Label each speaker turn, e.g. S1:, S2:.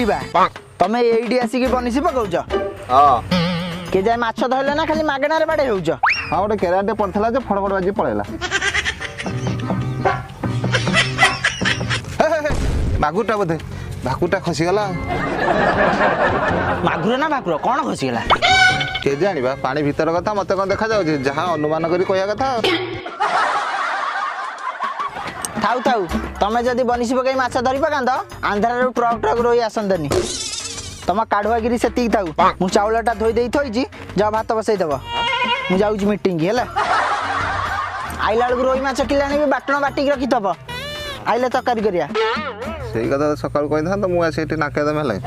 S1: AD बा तमे AD आसी के बनिसी पकाउछ
S2: हां
S1: के जाय माछ धरले ना खाली मागणा रे बाडे होउछ
S2: हां गोटे केराटे पड़थला जे फड़फड़ बाजी पळेला भाकुटा बोधे भाकुटा खसी गला
S1: मागुर ना भाकुर कोन खसी गला
S2: के जानिबा पानी भीतर कथा मते कोन देखा जाउ जहां अनुमान करी कहया कथा
S1: थाउ थाउ तमे जदी बनिसी पकाई माछ धरि पकांद आंध्रा रो ट्रक ट्रक रोई आसंदनी तमा काढवागिरी सेती थाउ मु चावलटा धोई देई थोइजी जा भात बसई देबो मु जाउजी मीटिंग हेला आइला को रोई माछ किलानी भी बाटण बाटी रखी तब आइले तकारी करिया
S2: सेई कथा सकाळ कहि था तो मु आसे एठी नाके दम हलै